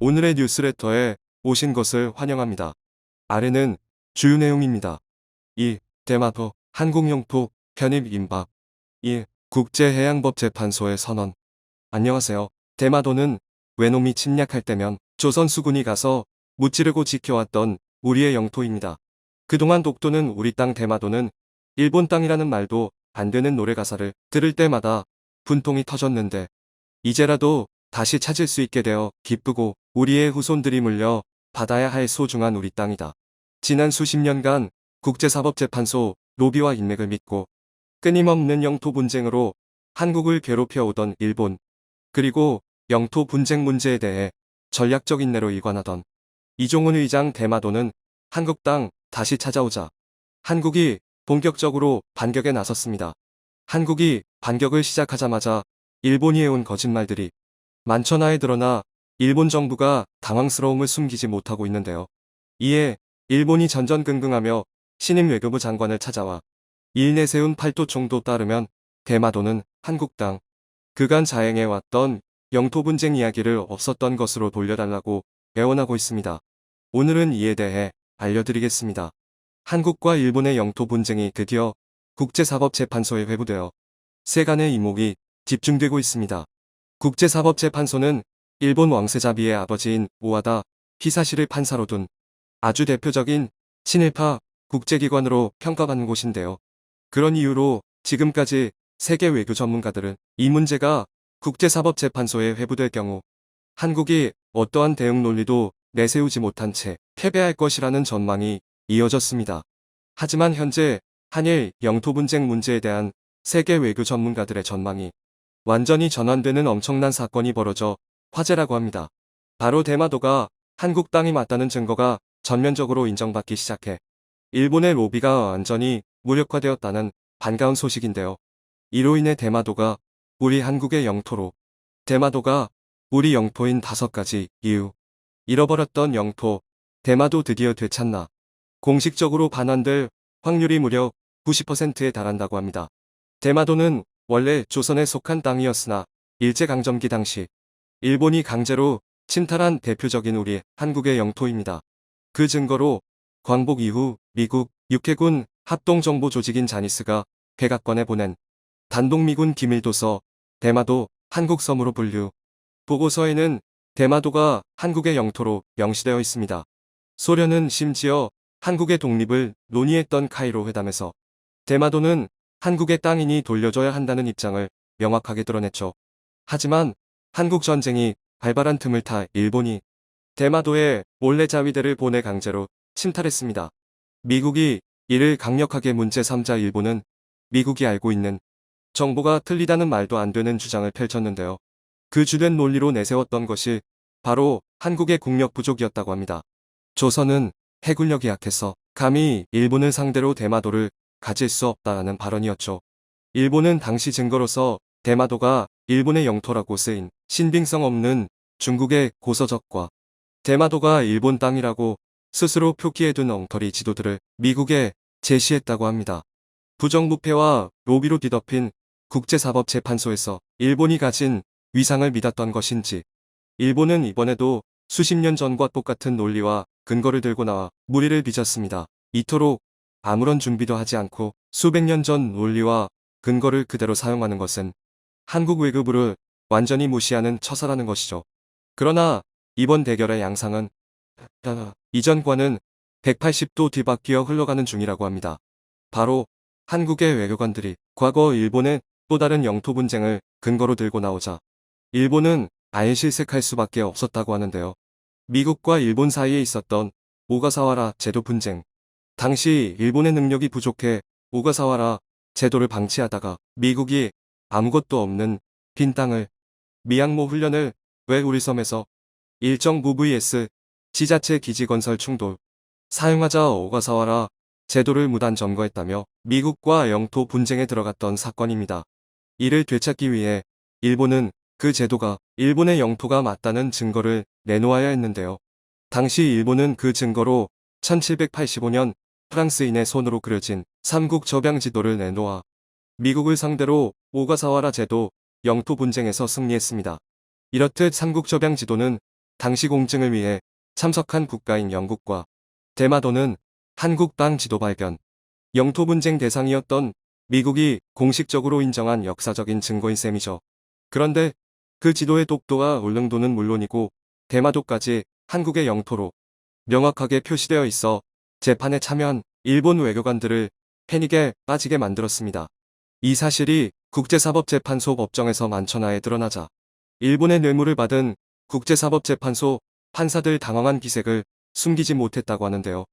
오늘의 뉴스레터에 오신 것을 환영합니다. 아래는 주요 내용입니다. 1. 대마도 한국영토 편입 임박. 1. 국제해양법재판소의 선언. 안녕하세요. 대마도는 외놈이 침략할 때면 조선 수군이 가서 무찌르고 지켜왔던 우리의 영토입니다. 그동안 독도는 우리 땅, 대마도는 일본 땅이라는 말도 안 되는 노래 가사를 들을 때마다 분통이 터졌는데 이제라도 다시 찾을 수 있게 되어 기쁘고 우리의 후손들이 물려 받아야 할 소중한 우리 땅이다. 지난 수십 년간 국제사법재판소 로비와 인맥을 믿고 끊임없는 영토 분쟁으로 한국을 괴롭혀 오던 일본, 그리고 영토 분쟁 문제에 대해 전략적 인내로 일관하던 이종훈 의장 대마도는 한국 땅 다시 찾아오자 한국이 본격적으로 반격에 나섰습니다. 한국이 반격을 시작하자마자 일본이 해온 거짓말들이 만천하에 드러나 일본 정부가 당황스러움을 숨기지 못하고 있는데요. 이에 일본이 전전긍긍하며 신임 외교부 장관을 찾아와 일 내세운 팔도총도 따르면 대마도는 한국 땅, 그간 자행해왔던 영토 분쟁 이야기를 없었던 것으로 돌려달라고 애원하고 있습니다. 오늘은 이에 대해 알려드리겠습니다. 한국과 일본의 영토 분쟁이 드디어 국제사법재판소에 회부되어 세간의 이목이 집중되고 있습니다. 국제사법재판소는 일본 왕세자비의 아버지인 오하다 히사시를 판사로 둔 아주 대표적인 친일파 국제기관으로 평가받는 곳인데요. 그런 이유로 지금까지 세계 외교 전문가들은 이 문제가 국제사법재판소에 회부될 경우 한국이 어떠한 대응 논리도 내세우지 못한 채 패배할 것이라는 전망이 이어졌습니다. 하지만 현재 한일 영토 분쟁 문제에 대한 세계 외교 전문가들의 전망이 완전히 전환되는 엄청난 사건이 벌어져 화제라고 합니다. 바로 대마도가 한국 땅이 맞다는 증거가 전면적으로 인정받기 시작해 일본의 로비가 완전히 무력화되었다는 반가운 소식인데요. 이로 인해 대마도가 우리 한국의 영토로, 대마도가 우리 영토인 5가지 이유, 잃어버렸던 영토, 대마도 드디어 되찾나, 공식적으로 반환될 확률이 무려 90%에 달한다고 합니다. 대마도는 원래 조선에 속한 땅이었으나 일제강점기 당시 일본이 강제로 침탈한 대표적인 우리 한국의 영토입니다. 그 증거로 광복 이후 미국 육해군 합동정보조직인 자니스가 백악관에 보낸 단독미군 기밀도서 대마도 한국섬으로 분류 보고서에는 대마도가 한국의 영토로 명시되어 있습니다. 소련은 심지어 한국의 독립을 논의했던 카이로 회담에서 대마도는 한국의 땅이니 돌려줘야 한다는 입장을 명확하게 드러냈죠. 하지만 한국 전쟁이 발발한 틈을 타 일본이 대마도에 몰래 자위대를 보내 강제로 침탈했습니다. 미국이 이를 강력하게 문제 삼자 일본은 미국이 알고 있는 정보가 틀리다는 말도 안 되는 주장을 펼쳤는데요. 그 주된 논리로 내세웠던 것이 바로 한국의 국력 부족이었다고 합니다. 조선은 해군력이 약해서 감히 일본을 상대로 대마도를 가질 수 없다는 발언이었죠. 일본은 당시 증거로서 대마도가 일본의 영토라고 쓰인 신빙성 없는 중국의 고서적과 대마도가 일본 땅이라고 스스로 표기해둔 엉터리 지도들을 미국에 제시했다고 합니다. 부정부패와 로비로 뒤덮인 국제사법재판소에서 일본이 가진 위상을 믿었던 것인지 일본은 이번에도 수십 년 전과 똑같은 논리와 근거를 들고 나와 무리를 빚었습니다. 이토록 아무런 준비도 하지 않고 수백 년 전 논리와 근거를 그대로 사용하는 것은 한국 외교부를 완전히 무시하는 처사라는 것이죠. 그러나 이번 대결의 양상은 이전과는 180도 뒤바뀌어 흘러가는 중이라고 합니다. 바로 한국의 외교관들이 과거 일본의 또 다른 영토 분쟁을 근거로 들고 나오자 일본은 아예 실색할 수밖에 없었다고 하는데요. 미국과 일본 사이에 있었던 오가사와라 제도 분쟁. 당시 일본의 능력이 부족해 오가사와라 제도를 방치하다가 미국이 아무것도 없는 빈 땅을 미양모 훈련을 왜 우리 섬에서 일정부 vs 지자체 기지 건설 충돌 사용하자 오가사와라 제도를 무단 점거했다며 미국과 영토 분쟁에 들어갔던 사건입니다. 이를 되찾기 위해 일본은 그 제도가 일본의 영토가 맞다는 증거를 내놓아야 했는데요. 당시 일본은 그 증거로 1785년 프랑스인의 손으로 그려진 삼국 접양 지도를 내놓아 미국을 상대로 오가사와라 제도 영토 분쟁에서 승리했습니다. 이렇듯 삼국 접양 지도는 당시 공증을 위해 참석한 국가인 영국과 대마도는 한국 땅 지도 발견, 영토 분쟁 대상이었던 미국이 공식적으로 인정한 역사적인 증거인 셈이죠. 그런데 그 지도의 독도와 울릉도는 물론이고 대마도까지 한국의 영토로 명확하게 표시되어 있어 재판에 참여한 일본 외교관들을 패닉에 빠지게 만들었습니다. 이 사실이 국제사법재판소 법정에서 만천하에 드러나자 일본의 뇌물을 받은 국제사법재판소 판사들 당황한 기색을 숨기지 못했다고 하는데요.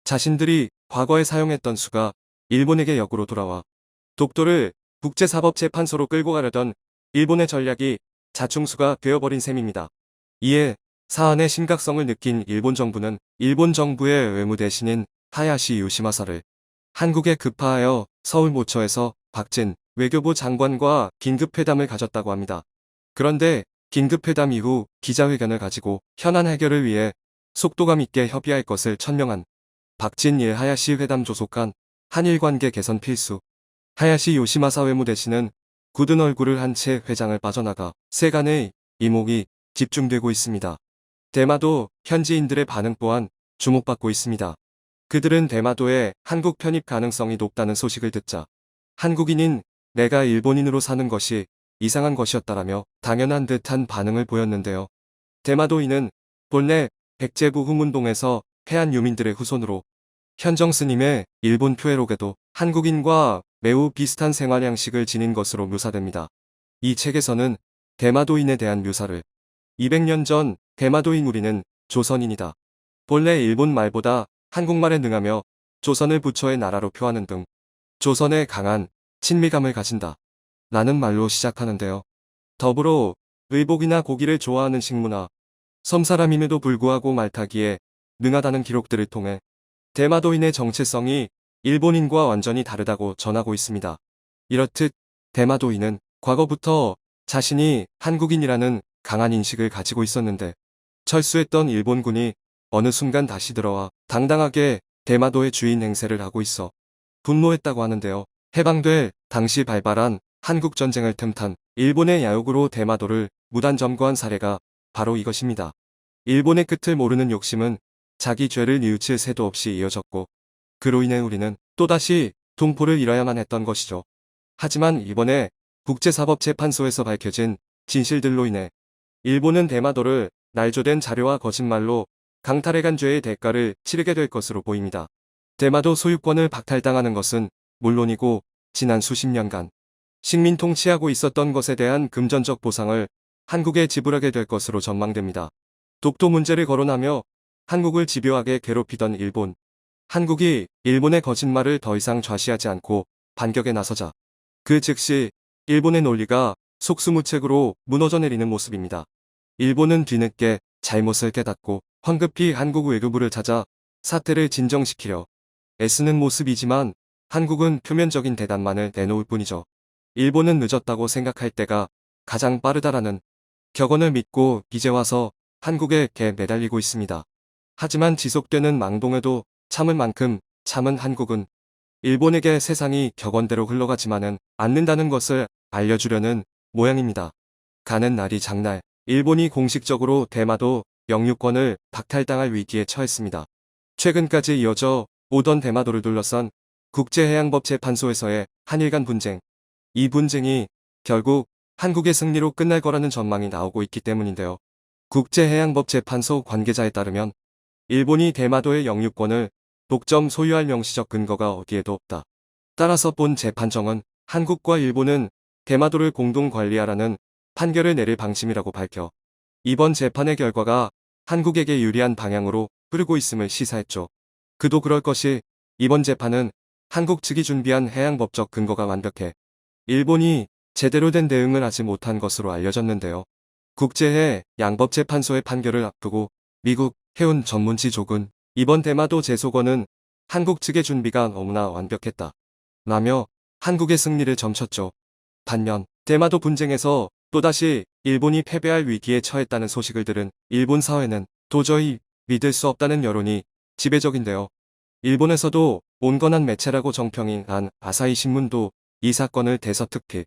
자신들이 과거에 사용했던 수가 일본에게 역으로 돌아와 독도를 국제사법재판소로 끌고 가려던 일본의 전략이 자충수가 되어버린 셈입니다. 이에 사안의 심각성을 느낀 일본 정부는 일본 정부의 외무 대신인 하야시 요시마사를 한국에 급파하여 서울 모처에서 박진 외교부 장관과 긴급회담을 가졌다고 합니다. 그런데 긴급회담 이후 기자회견을 가지고 현안 해결을 위해 속도감 있게 협의할 것을 천명한 박진 일 하야시 회담 조속한 한일관계 개선 필수. 하야시 요시마사 외무대신은 굳은 얼굴을 한 채 회장을 빠져나가 세간의 이목이 집중되고 있습니다. 대마도 현지인들의 반응 또한 주목받고 있습니다. 그들은 대마도에 한국 편입 가능성이 높다는 소식을 듣자 한국인인 내가 일본인으로 사는 것이 이상한 것이었다라며 당연한 듯한 반응을 보였는데요. 대마도인은 본래 백제부 후문동에서 해안 유민들의 후손으로 현정 스님의 일본 표회록에도 한국인과 매우 비슷한 생활 양식을 지닌 것으로 묘사됩니다. 이 책에서는 대마도인에 대한 묘사를 200년 전 대마도인 우리는 조선인이다. 본래 일본 말보다 한국말에 능하며 조선을 부처의 나라로 표하는 등 조선에 강한 친밀감을 가진다. 라는 말로 시작하는데요. 더불어 의복이나 고기를 좋아하는 식문화, 섬사람임에도 불구하고 말타기에 능하다는 기록들을 통해 대마도인의 정체성이 일본인과 완전히 다르다고 전하고 있습니다. 이렇듯 대마도인은 과거부터 자신이 한국인이라는 강한 인식을 가지고 있었는데 철수했던 일본군이 어느 순간 다시 들어와 당당하게 대마도의 주인 행세를 하고 있어 분노했다고 하는데요. 해방될 당시 발발한 한국전쟁을 틈탄 일본의 야욕으로 대마도를 무단 점거한 사례가 바로 이것입니다. 일본의 끝을 모르는 욕심은 자기 죄를 뉘우칠 새도 없이 이어졌고 그로 인해 우리는 또다시 동포를 잃어야만 했던 것이죠. 하지만 이번에 국제사법재판소에서 밝혀진 진실들로 인해 일본은 대마도를 날조된 자료와 거짓말로 강탈해간 죄의 대가를 치르게 될 것으로 보입니다. 대마도 소유권을 박탈당하는 것은 물론이고 지난 수십 년간 식민 통치하고 있었던 것에 대한 금전적 보상을 한국에 지불하게 될 것으로 전망됩니다. 독도 문제를 거론하며 한국을 집요하게 괴롭히던 일본. 한국이 일본의 거짓말을 더 이상 좌시하지 않고 반격에 나서자 그 즉시 일본의 논리가 속수무책으로 무너져 내리는 모습입니다. 일본은 뒤늦게 잘못을 깨닫고 황급히 한국 외교부를 찾아 사태를 진정시키려 애쓰는 모습이지만 한국은 표면적인 대답만을 내놓을 뿐이죠. 일본은 늦었다고 생각할 때가 가장 빠르다라는 격언을 믿고 이제 와서 한국에 매달리고 있습니다. 하지만 지속되는 망동에도 참을 만큼 참은 한국은 일본에게 세상이 격언대로 흘러가지만은 않는다는 것을 알려주려는 모양입니다. 가는 날이 장날, 일본이 공식적으로 대마도 영유권을 박탈당할 위기에 처했습니다. 최근까지 이어져 오던 대마도를 둘러싼 국제해양법재판소에서의 한일 간 분쟁. 이 분쟁이 결국 한국의 승리로 끝날 거라는 전망이 나오고 있기 때문인데요. 국제해양법재판소 관계자에 따르면 일본이 대마도의 영유권을 독점 소유할 명시적 근거가 어디에도 없다. 따라서 본 재판정은 한국과 일본은 대마도를 공동 관리하라는 판결을 내릴 방침이라고 밝혀 이번 재판의 결과가 한국에게 유리한 방향으로 흐르고 있음을 시사했죠. 그도 그럴 것이 이번 재판은 한국 측이 준비한 해양법적 근거가 완벽해 일본이 제대로 된 대응을 하지 못한 것으로 알려졌는데요. 국제해 양법재판소의 판결을 앞두고 미국 해운 전문지족은 이번 대마도 재소권은 한국 측의 준비가 너무나 완벽했다. 라며 한국의 승리를 점쳤죠. 반면 대마도 분쟁에서 또다시 일본이 패배할 위기에 처했다는 소식을 들은 일본 사회는 도저히 믿을 수 없다는 여론이 지배적인데요. 일본에서도 온건한 매체라고 정평이 난 아사히 신문도 이 사건을 대서특필.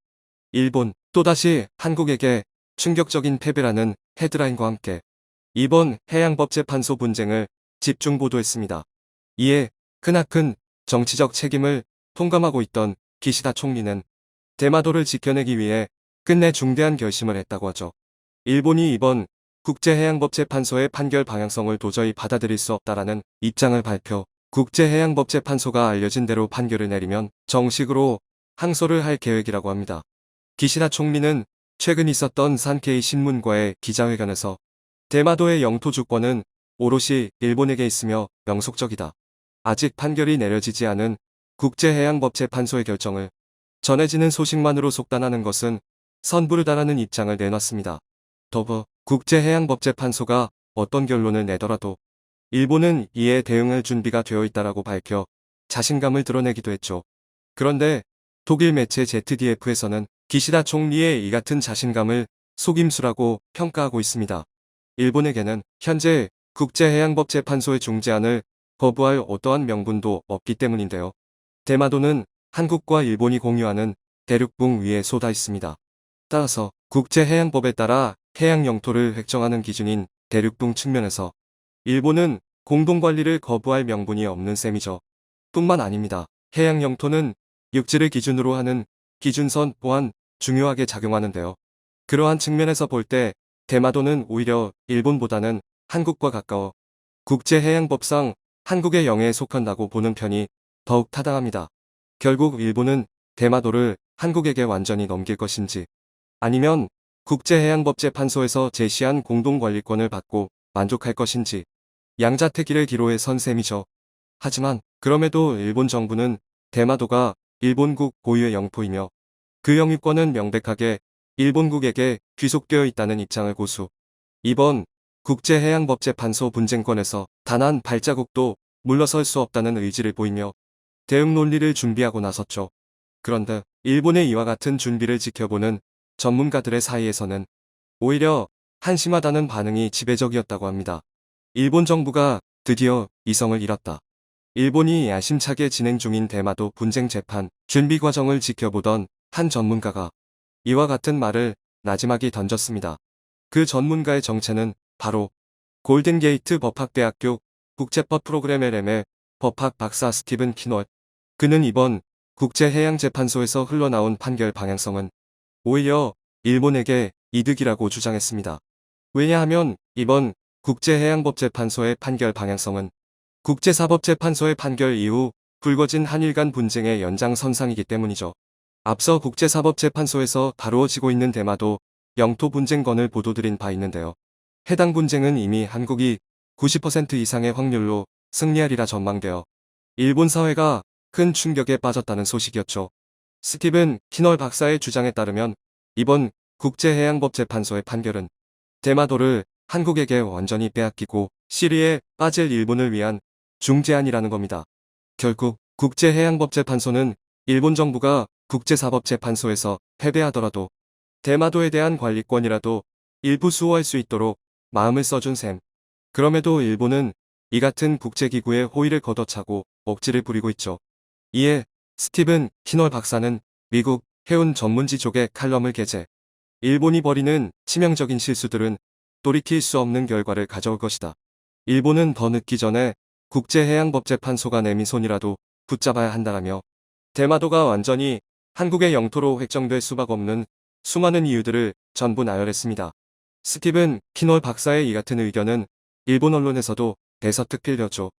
일본 또다시 한국에게 충격적인 패배라는 헤드라인과 함께 이번 해양법재판소 분쟁을 집중 보도했습니다. 이에 크나큰 정치적 책임을 통감하고 있던 기시다 총리는 대마도를 지켜내기 위해 끝내 중대한 결심을 했다고 하죠. 일본이 이번 국제해양법재판소의 판결 방향성을 도저히 받아들일 수 없다라는 입장을 발표, 국제해양법재판소가 알려진 대로 판결을 내리면 정식으로 항소를 할 계획이라고 합니다. 기시다 총리는 최근 있었던 산케이 신문과의 기자회견에서 대마도의 영토 주권은 오롯이 일본에게 있으며 명속적이다. 아직 판결이 내려지지 않은 국제해양법재판소의 결정을 전해지는 소식만으로 속단하는 것은 선부르다라는 입장을 내놨습니다. 더불어 국제해양법재판소가 어떤 결론을 내더라도 일본은 이에 대응할 준비가 되어 있다라고 밝혀 자신감을 드러내기도 했죠. 그런데 독일 매체 ZDF에서는 기시다 총리의 이 같은 자신감을 속임수라고 평가하고 있습니다. 일본에게는 현재 국제해양법재판소의 중재안을 거부할 어떠한 명분도 없기 때문인데요. 대마도는 한국과 일본이 공유하는 대륙붕 위에 쏟아 있습니다. 따라서 국제해양법에 따라 해양 영토를 획정하는 기준인 대륙붕 측면에서 일본은 공동관리를 거부할 명분이 없는 셈이죠. 뿐만 아닙니다. 해양 영토는 육지를 기준으로 하는 기준선 또한 중요하게 작용하는데요. 그러한 측면에서 볼 때 대마도는 오히려 일본보다는 한국과 가까워 국제해양법상 한국의 영해에 속한다고 보는 편이 더욱 타당합니다. 결국 일본은 대마도를 한국에게 완전히 넘길 것인지 아니면 국제해양법재판소에서 제시한 공동관리권을 받고 만족할 것인지 양자택일의 기로에 선 셈이죠. 하지만 그럼에도 일본 정부는 대마도가 일본국 고유의 영토이며 그 영유권은 명백하게 일본국에게 귀속되어 있다는 입장을 고수. 이번 국제해양법재판소 분쟁권에서 단 한 발자국도 물러설 수 없다는 의지를 보이며 대응 논리를 준비하고 나섰죠. 그런데 일본의 이와 같은 준비를 지켜보는 전문가들의 사이에서는 오히려 한심하다는 반응이 지배적이었다고 합니다. 일본 정부가 드디어 이성을 잃었다. 일본이 야심차게 진행 중인 대마도 분쟁 재판 준비 과정을 지켜보던 한 전문가가 이와 같은 말을 나지막이 던졌습니다. 그 전문가의 정체는 바로 골든게이트 법학대학교 국제법 프로그램 LM의 법학 박사 스티븐 키놀. 그는 이번 국제해양재판소에서 흘러나온 판결 방향성은 오히려 일본에게 이득이라고 주장했습니다. 왜냐하면 이번 국제해양법재판소의 판결 방향성은 국제사법재판소의 판결 이후 불거진 한일 간 분쟁의 연장선상이기 때문이죠. 앞서 국제사법재판소에서 다루어지고 있는 대마도 영토 분쟁건을 보도드린 바 있는데요. 해당 분쟁은 이미 한국이 90% 이상의 확률로 승리하리라 전망되어 일본 사회가 큰 충격에 빠졌다는 소식이었죠. 스티븐 키널 박사의 주장에 따르면 이번 국제해양법재판소의 판결은 대마도를 한국에게 완전히 빼앗기고 시리에 빠질 일본을 위한 중재안이라는 겁니다. 결국 국제해양법재판소는 일본 정부가 국제사법재판소에서 패배하더라도 대마도에 대한 관리권이라도 일부 수호할 수 있도록 마음을 써준 셈. 그럼에도 일본은 이 같은 국제기구의 호의를 걷어차고 억지를 부리고 있죠. 이에 스티븐 키널 박사는 미국 해운 전문지 쪽에 칼럼을 게재. 일본이 벌이는 치명적인 실수들은 돌이킬 수 없는 결과를 가져올 것이다. 일본은 더 늦기 전에 국제해양법재판소가 내민 손이라도 붙잡아야 한다라며 대마도가 완전히 한국의 영토로 획정될 수밖에 없는 수많은 이유들을 전부 나열했습니다. 스티븐 키놀 박사의 이 같은 의견은 일본 언론에서도 대서특필렸죠.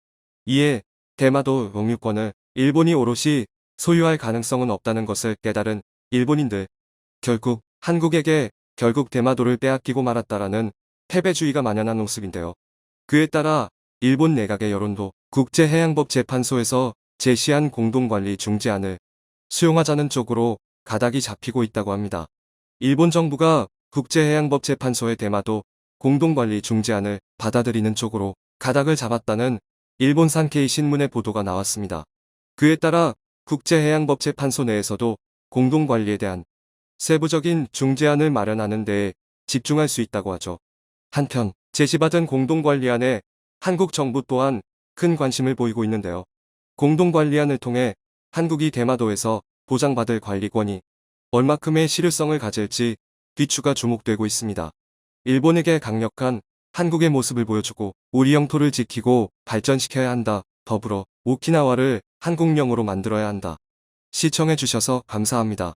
이에 대마도 영유권을 일본이 오롯이 소유할 가능성은 없다는 것을 깨달은 일본인들. 결국 한국에게 대마도를 빼앗기고 말았다라는 패배주의가 만연한 모습인데요. 그에 따라 일본 내각의 여론도 국제해양법재판소에서 제시한 공동관리 중재안을 수용하자는 쪽으로 가닥이 잡히고 있다고 합니다. 일본 정부가 국제해양법재판소의 대마도 공동관리 중재안을 받아들이는 쪽으로 가닥을 잡았다는 일본 산케이 신문의 보도가 나왔습니다. 그에 따라 국제해양법재판소 내에서도 공동관리에 대한 세부적인 중재안을 마련하는 데에 집중할 수 있다고 하죠. 한편 제시받은 공동관리안에 한국 정부 또한 큰 관심을 보이고 있는데요. 공동관리안을 통해 한국이 대마도에서 보장받을 관리권이 얼마큼의 실효성을 가질지 귀추가 주목되고 있습니다. 일본에게 강력한 한국의 모습을 보여주고 우리 영토를 지키고 발전시켜야 한다. 더불어 오키나와를 한국령으로 만들어야 한다. 시청해주셔서 감사합니다.